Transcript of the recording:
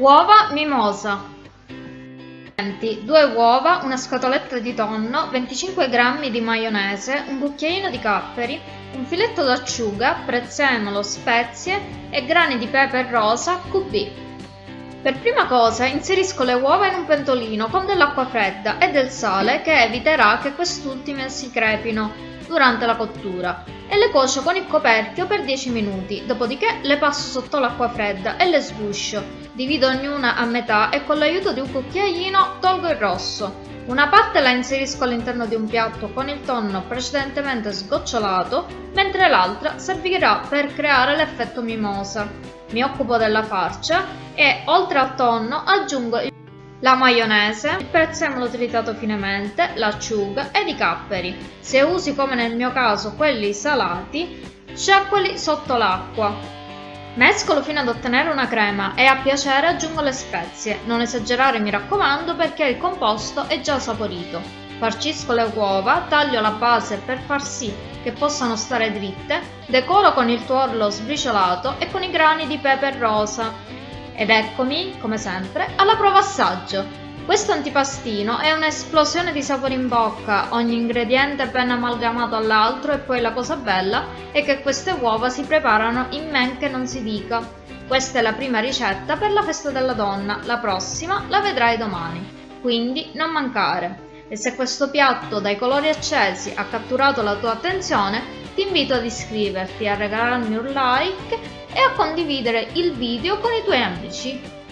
Uova mimosa. 2 uova, una scatoletta di tonno, 25 g di maionese, un cucchiaino di capperi, un filetto d'acciuga, prezzemolo, spezie e grani di pepe rosa QB. Per prima cosa inserisco le uova in un pentolino con dell'acqua fredda e del sale che eviterà che quest'ultime si crepino durante la cottura e le cuocio con il coperchio per 10 minuti, dopodiché le passo sotto l'acqua fredda e le sguscio, divido ognuna a metà e con l'aiuto di un cucchiaino tolgo il rosso. Una parte la inserisco all'interno di un piatto con il tonno precedentemente sgocciolato, mentre l'altra servirà per creare l'effetto mimosa. Mi occupo della farcia e, oltre al tonno, aggiungo la maionese, il prezzemolo tritato finemente, l'acciuga ed i capperi. Se usi, come nel mio caso, quelli salati, sciacquali sotto l'acqua. Mescolo fino ad ottenere una crema e a piacere aggiungo le spezie. Non esagerare, mi raccomando, perché il composto è già saporito. Farcisco le uova, taglio la base per far sì che possano stare dritte, decoro con il tuorlo sbriciolato e con i grani di pepe rosa. Ed eccomi, come sempre, alla prova assaggio. Questo antipastino è un'esplosione di sapori in bocca, ogni ingrediente ben amalgamato all'altro, e poi la cosa bella è che queste uova si preparano in men che non si dica. Questa è la prima ricetta per la festa della donna, la prossima la vedrai domani, quindi non mancare. E se questo piatto dai colori accesi ha catturato la tua attenzione, ti invito ad iscriverti, a regalarmi un like e a condividere il video con i tuoi amici.